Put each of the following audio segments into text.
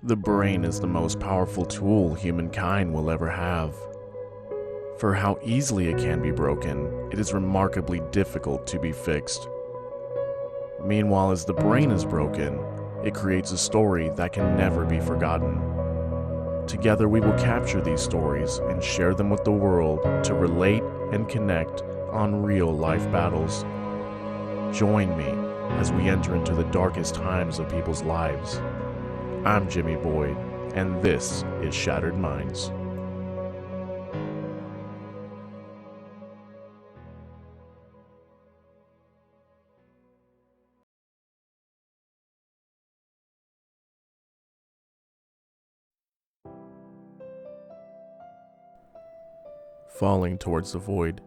The brain is the most powerful tool humankind will ever have. For how easily it can be broken, it is remarkably difficult to be fixed. Meanwhile, as the brain is broken, it creates a story that can never be forgotten. Together we will capture these stories and share them with the world to relate and connect on real life battles. Join me as we enter into the darkest times of people's lives. I'm Jimmy Boyd, and this is Shattered Minds. Falling towards the void.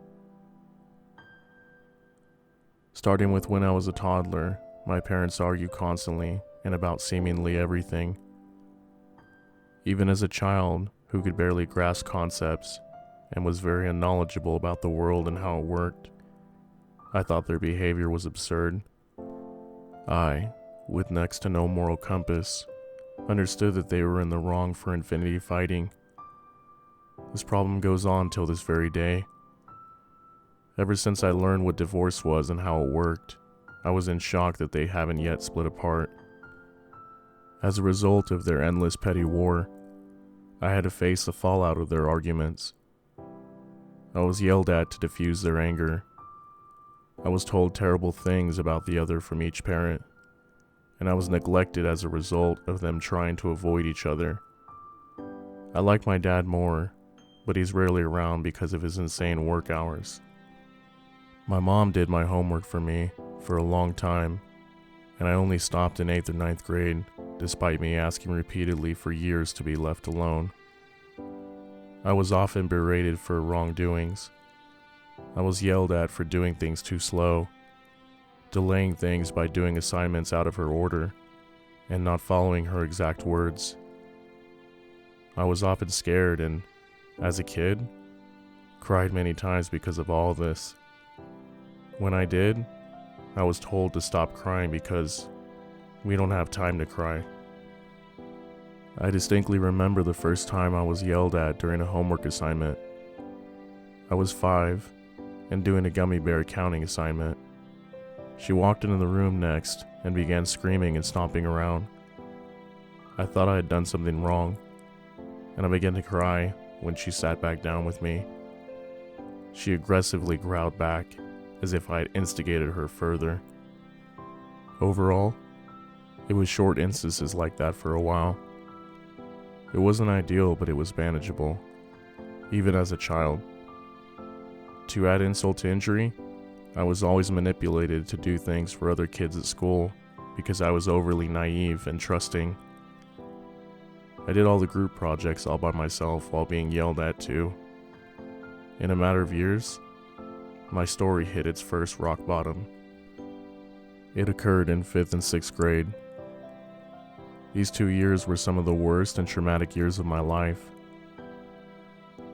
Starting with when I was a toddler, my parents argued constantly and about seemingly everything. Even as a child who could barely grasp concepts and was very unknowledgeable about the world and how it worked, I thought their behavior was absurd. I, with next to no moral compass, understood that they were in the wrong for infinity fighting. This problem goes on till this very day. Ever since I learned what divorce was and how it worked, I was in shock that they haven't yet split apart. As a result of their endless petty war, I had to face the fallout of their arguments. I was yelled at to diffuse their anger. I was told terrible things about the other from each parent, and I was neglected as a result of them trying to avoid each other. I like my dad more, but he's rarely around because of his insane work hours. My mom did my homework for me for a long time, and I only stopped in 8th or 9th grade, despite me asking repeatedly for years to be left alone. I was often berated for wrongdoings. I was yelled at for doing things too slow, delaying things by doing assignments out of her order, and not following her exact words. I was often scared and, as a kid, cried many times because of all this. When I did, I was told to stop crying because we don't have time to cry. I distinctly remember the first time I was yelled at during a homework assignment. I was 5 and doing a gummy bear counting assignment. She walked into the room next and began screaming and stomping around. I thought I had done something wrong, and I began to cry when she sat back down with me. She aggressively growled back as if I had instigated her further. Overall, it was short instances like that for a while. It wasn't ideal, but it was manageable, even as a child. To add insult to injury, I was always manipulated to do things for other kids at school because I was overly naive and trusting. I did all the group projects all by myself while being yelled at too. In a matter of years, my story hit its first rock bottom. It occurred in 5th and 6th grade. These 2 years were some of the worst and traumatic years of my life.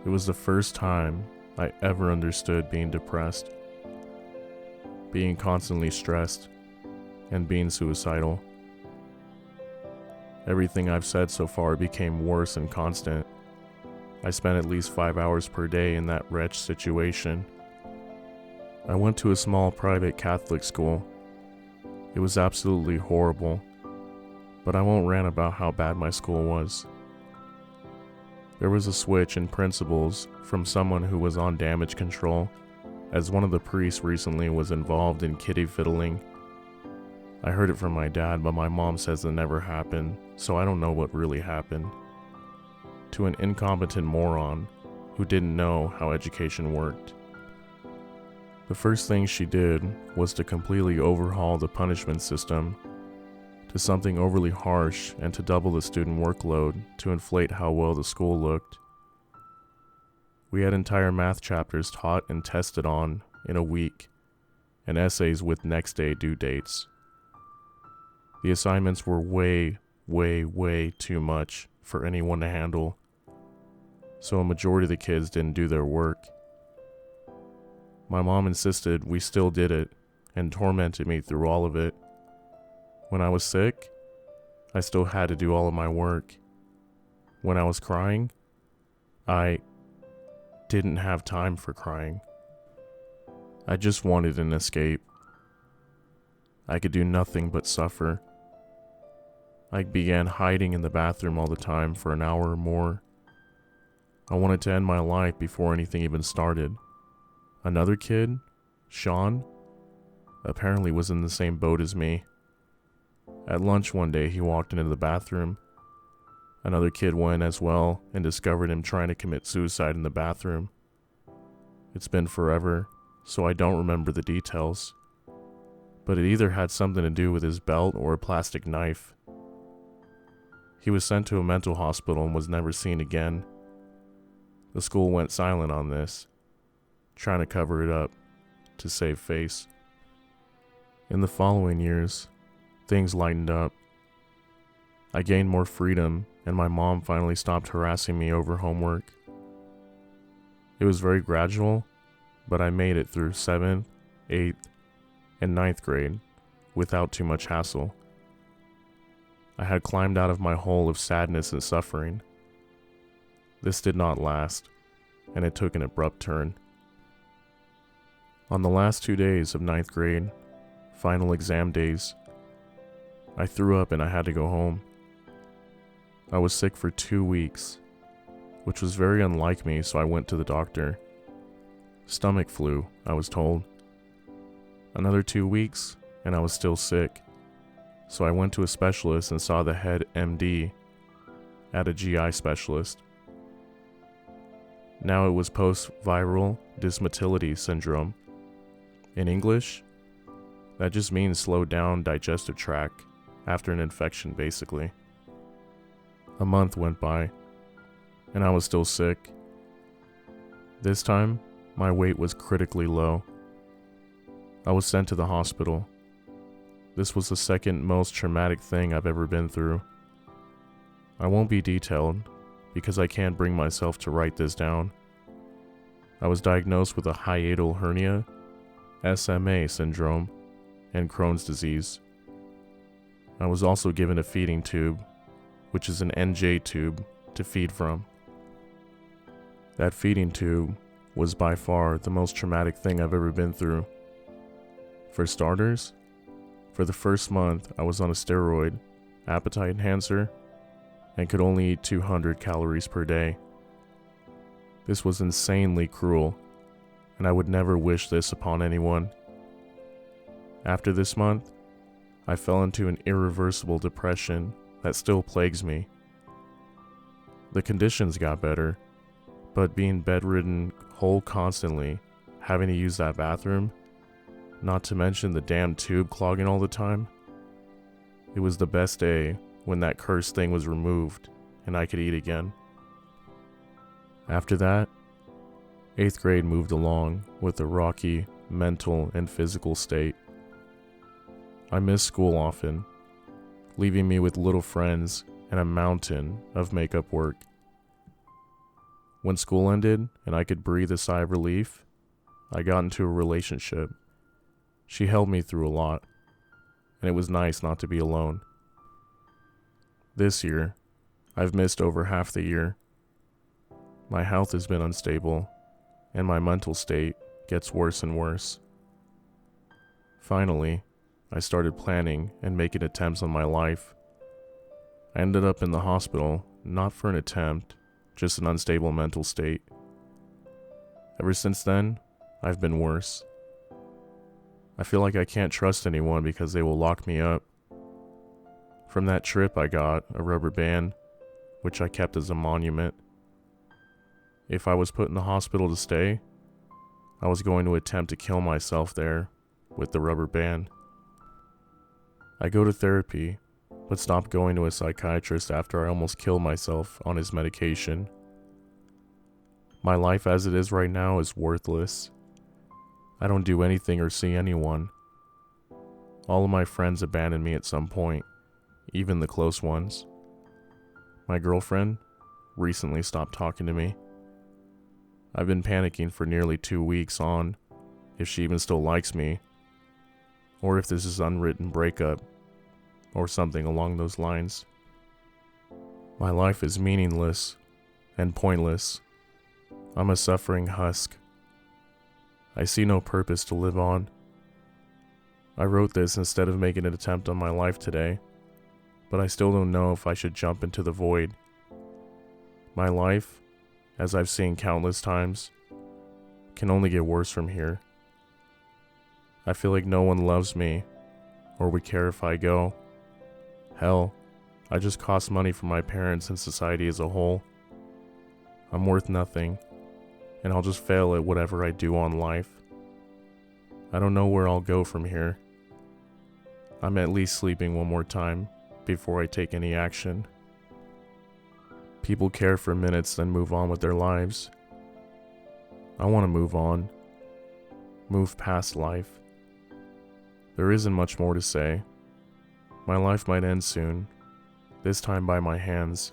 It was the first time I ever understood being depressed, being constantly stressed, and being suicidal. Everything I've said so far became worse and constant. I spent at least 5 hours per day in that wretched situation. I went to a small private Catholic school. It was absolutely horrible, but I won't rant about how bad my school was. There was a switch in principals from someone who was on damage control, as one of the priests recently was involved in kiddie fiddling. I heard it from my dad, but my mom says it never happened, so I don't know what really happened. To an incompetent moron who didn't know how education worked. The first thing she did was to completely overhaul the punishment system to something overly harsh and to double the student workload to inflate how well the school looked. We had entire math chapters taught and tested on in a week, and essays with next day due dates. The assignments were way too much for anyone to handle, so a majority of the kids didn't do their work. My mom insisted we still did it and tormented me through all of it. When I was sick, I still had to do all of my work. When I was crying, I didn't have time for crying. I just wanted an escape. I could do nothing but suffer. I began hiding in the bathroom all the time for an hour or more. I wanted to end my life before anything even started. Another kid, Sean, apparently was in the same boat as me. At lunch one day, he walked into the bathroom. Another kid went as well and discovered him trying to commit suicide in the bathroom. It's been forever, so I don't remember the details. But it either had something to do with his belt or a plastic knife. He was sent to a mental hospital and was never seen again. The school went silent on this, trying to cover it up to save face. In the following years, things lightened up. I gained more freedom, and my mom finally stopped harassing me over homework. It was very gradual, but I made it through 7th, 8th, and 9th grade without too much hassle. I had climbed out of my hole of sadness and suffering. This did not last, and it took an abrupt turn. On the last 2 days of 9th grade, final exam days, I threw up and I had to go home. I was sick for 2 weeks, which was very unlike me, so I went to the doctor. Stomach flu, I was told. Another 2 weeks, and I was still sick, so I went to a specialist and saw the head MD at a GI specialist. Now it was post-viral dysmotility syndrome. In English, that just means slowed down digestive tract after an infection, basically. A month went by, and I was still sick. This time, my weight was critically low. I was sent to the hospital. This was the second most traumatic thing I've ever been through. I won't be detailed, because I can't bring myself to write this down. I was diagnosed with a hiatal hernia, SMA syndrome, and Crohn's disease. I was also given a feeding tube, which is an NJ tube to feed from. That feeding tube was by far the most traumatic thing I've ever been through. For starters, for the first month I was on a steroid, appetite enhancer, and could only eat 200 calories per day. This was insanely cruel, and I would never wish this upon anyone. After this month, I fell into an irreversible depression that still plagues me. The conditions got better, but being bedridden whole constantly, having to use that bathroom, not to mention the damn tube clogging all the time, it was the best day when that cursed thing was removed and I could eat again. After that, 8th grade moved along with a rocky mental and physical state. I missed school often, leaving me with little friends and a mountain of makeup work. When school ended and I could breathe a sigh of relief, I got into a relationship. She helped me through a lot, and it was nice not to be alone. This year, I've missed over half the year. My health has been unstable, and my mental state gets worse and worse. Finally, I started planning and making attempts on my life. I ended up in the hospital, not for an attempt, just an unstable mental state. Ever since then, I've been worse. I feel like I can't trust anyone because they will lock me up. From that trip I got a rubber band, which I kept as a monument. If I was put in the hospital to stay, I was going to attempt to kill myself there with the rubber band. I go to therapy, but stopped going to a psychiatrist after I almost killed myself on his medication. My life as it is right now is worthless. I don't do anything or see anyone. All of my friends abandoned me at some point, even the close ones. My girlfriend recently stopped talking to me. I've been panicking for nearly 2 weeks on if she even still likes me, or if this is an unwritten breakup, or something along those lines. My life is meaningless and pointless. I'm a suffering husk. I see no purpose to live on. I wrote this instead of making an attempt on my life today, but I still don't know if I should jump into the void. My life, as I've seen countless times, can only get worse from here. I feel like no one loves me or would care if I go. Hell, I just cost money for my parents and society as a whole. I'm worth nothing, and I'll just fail at whatever I do on life. I don't know where I'll go from here. I'm at least sleeping one more time before I take any action. People care for minutes then move on with their lives. I want to move on. Move past life. There isn't much more to say. My life might end soon, this time by my hands.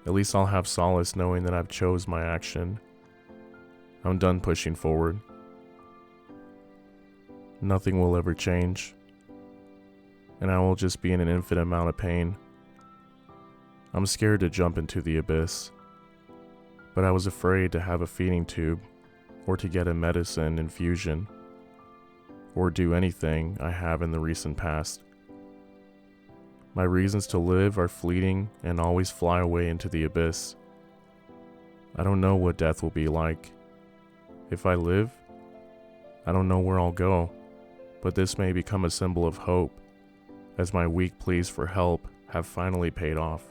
At least I'll have solace knowing that I've chose my action. I'm done pushing forward. Nothing will ever change, and I will just be in an infinite amount of pain. I'm scared to jump into the abyss, but I was afraid to have a feeding tube, or to get a medicine infusion, or do anything I have in the recent past. My reasons to live are fleeting and always fly away into the abyss. I don't know what death will be like. If I live, I don't know where I'll go, but this may become a symbol of hope, as my weak pleas for help have finally paid off.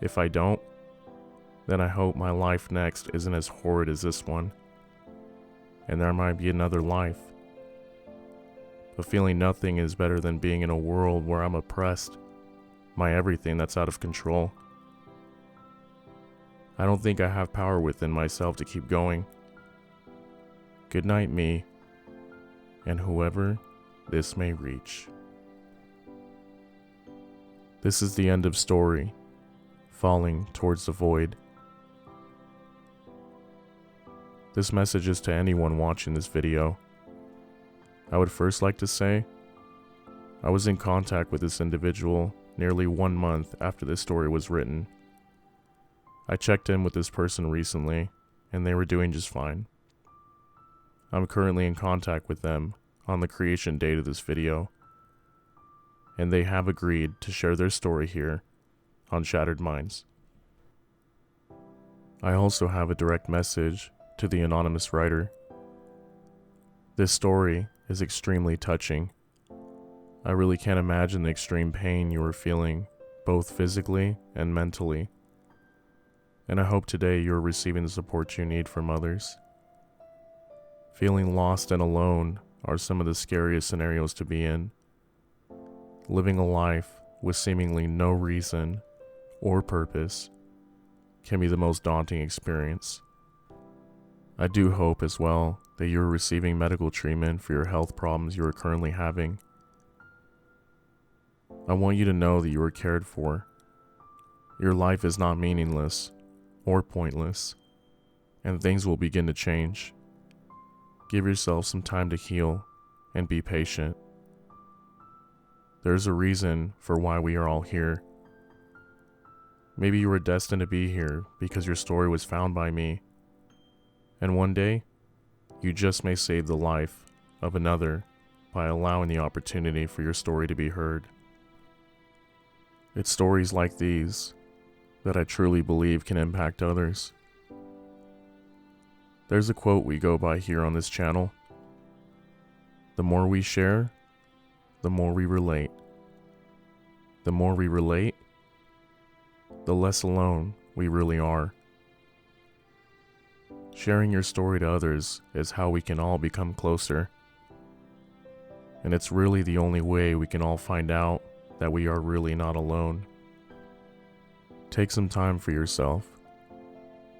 If I don't, then I hope my life next isn't as horrid as this one, and there might be another life. But feeling nothing is better than being in a world where I'm oppressed, my everything that's out of control. I don't think I have power within myself to keep going. Good night, me, and whoever this may reach. This is the end of story, falling towards the void. This message is to anyone watching this video. I would first like to say, I was in contact with this individual nearly 1 month after this story was written. I checked in with this person recently, and they were doing just fine. I'm currently in contact with them on the creation date of this video, and they have agreed to share their story here on Shattered Minds. I also have a direct message to the anonymous writer. This story is extremely touching. I really can't imagine the extreme pain you are feeling, both physically and mentally. And I hope today you are receiving the support you need from others. Feeling lost and alone are some of the scariest scenarios to be in. Living a life with seemingly no reason or purpose can be the most daunting experience. I do hope as well that you're receiving medical treatment for your health problems you are currently having. I want you to know that you are cared for. Your life is not meaningless or pointless, and things will begin to change. Give yourself some time to heal and be patient. There's a reason for why we are all here. Maybe you were destined to be here because your story was found by me, and one day, you just may save the life of another by allowing the opportunity for your story to be heard. It's stories like these that I truly believe can impact others. There's a quote we go by here on this channel. The more we share, the more we relate. The more we relate, the less alone we really are. Sharing your story to others is how we can all become closer. And it's really the only way we can all find out that we are really not alone. Take some time for yourself.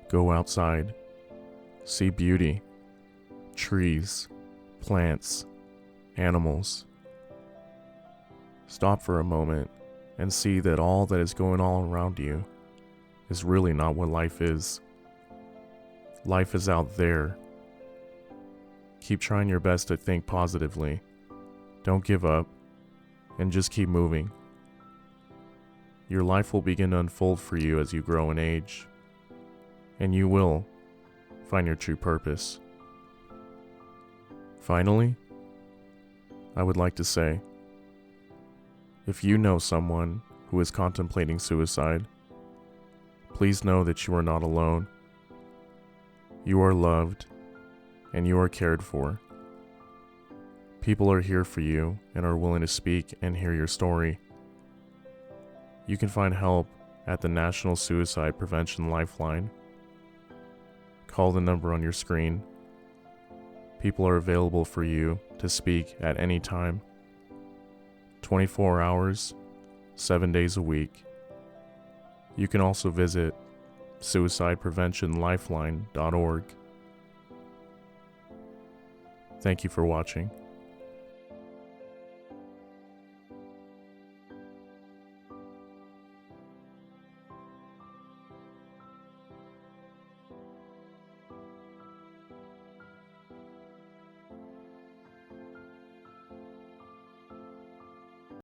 Go outside. See beauty, trees, plants, animals. Stop for a moment and see that all that is going on around you is really not what life is. Life is out there. Keep trying your best to think positively. Don't give up. and just keep moving. Your life will begin to unfold for you as you grow in age, and you will find your true purpose. Finally, I would like to say, if you know someone who is contemplating suicide, please know that you are not alone. You are loved, and you are cared for. People are here for you and are willing to speak and hear your story. You can find help at the National Suicide Prevention Lifeline. Call the number on your screen. People are available for you to speak at any time, 24 hours, 7 days a week. You can also visit suicidepreventionlifeline.org. Thank you for watching.